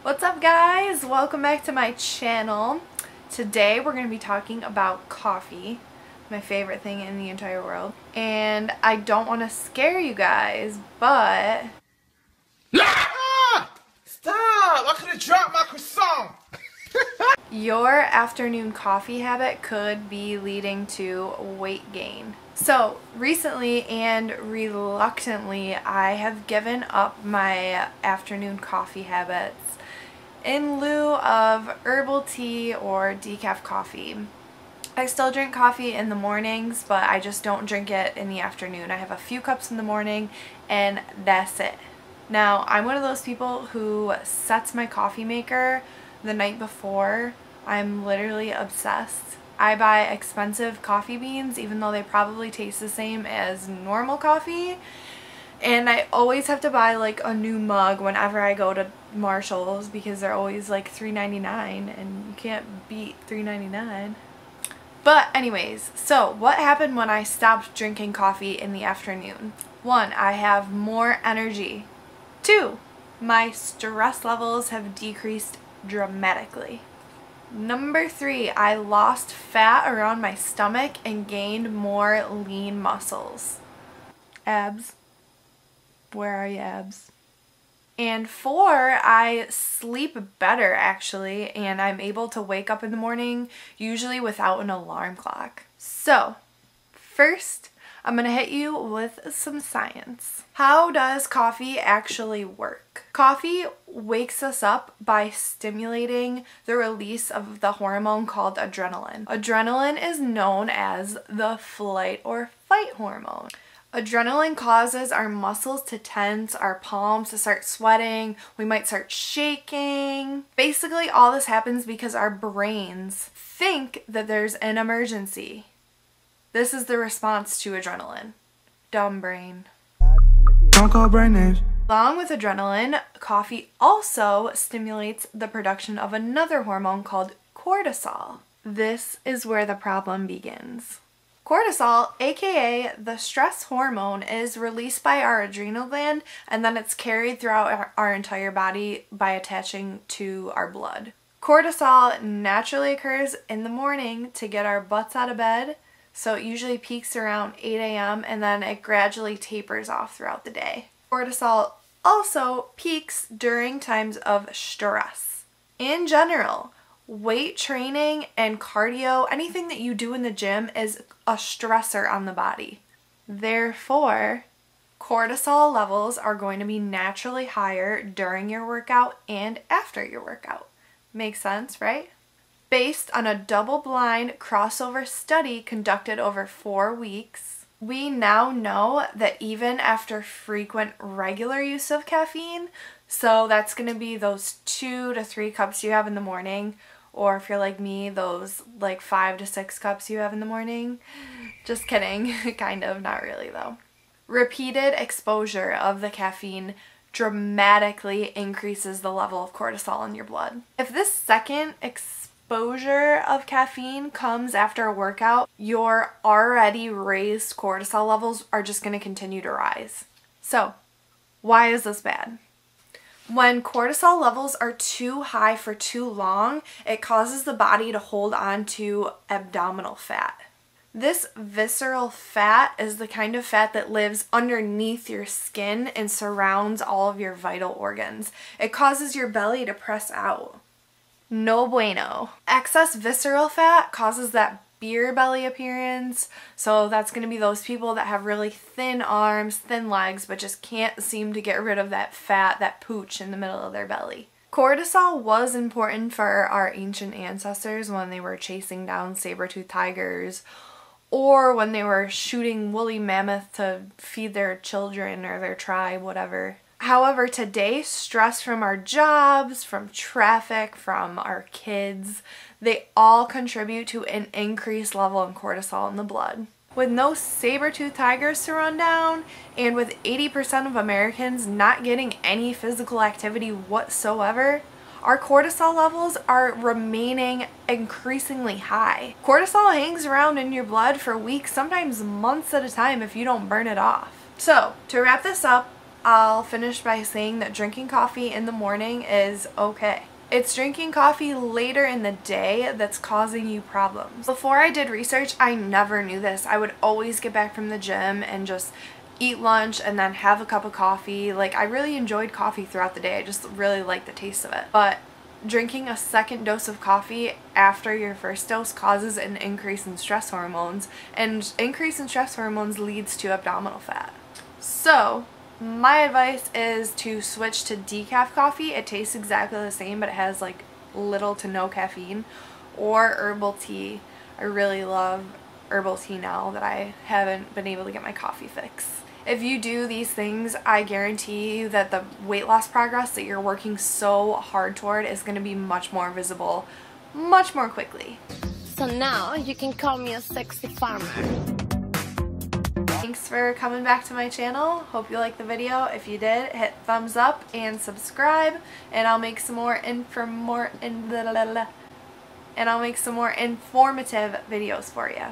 What's up guys? Welcome back to my channel. Today we're going to be talking about coffee, my favorite thing in the entire world. And I don't want to scare you guys, but... Stop! I could have dropped my croissant! Your afternoon coffee habit could be leading to weight gain. So recently and reluctantly, I have given up my afternoon coffee habits in lieu of herbal tea or decaf coffee. I still drink coffee in the mornings, but I just don't drink it in the afternoon. I have a few cups in the morning and that's it. Now, I'm one of those people who sets my coffee maker the night before. I'm literally obsessed. I buy expensive coffee beans even though they probably taste the same as normal coffee. And I always have to buy like a new mug whenever I go to Marshall's because they're always like $3.99 and you can't beat $3.99. But anyways, so what happened when I stopped drinking coffee in the afternoon? 1, I have more energy. 2, my stress levels have decreased dramatically. Number 3, I lost fat around my stomach and gained more lean muscles. Abs. Where are you, abs? And 4, I sleep better actually, and I'm able to wake up in the morning usually without an alarm clock. So, first, I'm going to hit you with some science. How does coffee actually work? Coffee wakes us up by stimulating the release of the hormone called adrenaline. Adrenaline is known as the flight or fight hormone. Adrenaline causes our muscles to tense, our palms to start sweating, we might start shaking. Basically, all this happens because our brains think that there's an emergency. This is the response to adrenaline. Dumb brain. Don't call brain names. Along with adrenaline, coffee also stimulates the production of another hormone called cortisol. This is where the problem begins. Cortisol, aka the stress hormone, is released by our adrenal gland and then it's carried throughout our entire body by attaching to our blood. Cortisol naturally occurs in the morning to get our butts out of bed, so it usually peaks around 8 a.m. and then it gradually tapers off throughout the day. Cortisol also peaks during times of stress. In general, weight training and cardio, anything that you do in the gym is a stressor on the body. Therefore, cortisol levels are going to be naturally higher during your workout and after your workout. Makes sense, right? Based on a double-blind crossover study conducted over 4 weeks, we now know that even after frequent regular use of caffeine, so that's going to be those 2 to 3 cups you have in the morning, or if you're like me, those like 5 to 6 cups you have in the morning. Just kidding, kind of, not really though. Repeated exposure of the caffeine dramatically increases the level of cortisol in your blood. If this second exposure of caffeine comes after a workout, your already raised cortisol levels are just going to continue to rise. So, why is this bad? When cortisol levels are too high for too long, it causes the body to hold on to abdominal fat. This visceral fat is the kind of fat that lives underneath your skin and surrounds all of your vital organs. It causes your belly to press out. No bueno. Excess visceral fat causes that beer belly appearance, so that's going to be those people that have really thin arms, thin legs, but just can't seem to get rid of that fat, that pooch in the middle of their belly. Cortisol was important for our ancient ancestors when they were chasing down saber-toothed tigers or when they were shooting woolly mammoth to feed their children or their tribe, whatever. However, today, stress from our jobs, from traffic, from our kids, they all contribute to an increased level in cortisol in the blood. With no saber-toothed tigers to run down, and with 80% of Americans not getting any physical activity whatsoever, our cortisol levels are remaining increasingly high. Cortisol hangs around in your blood for weeks, sometimes months at a time if you don't burn it off. So, to wrap this up, I'll finish by saying that drinking coffee in the morning is okay. It's drinking coffee later in the day that's causing you problems. Before I did research, I never knew this. I would always get back from the gym and just eat lunch and then have a cup of coffee. Like, I really enjoyed coffee throughout the day. I just really liked the taste of it. But drinking a second dose of coffee after your first dose causes an increase in stress hormones, and increase in stress hormones leads to abdominal fat. So my advice is to switch to decaf coffee. It tastes exactly the same, but it has like little to no caffeine. Or herbal tea. I really love herbal tea now that I haven't been able to get my coffee fix. If you do these things, I guarantee you that the weight loss progress that you're working so hard toward is going to be much more visible, much more quickly. So now you can call me a sexy farmer. Thanks for coming back to my channel. Hope you liked the video. If you did, hit thumbs up and subscribe, and I'll make some more informative videos for you.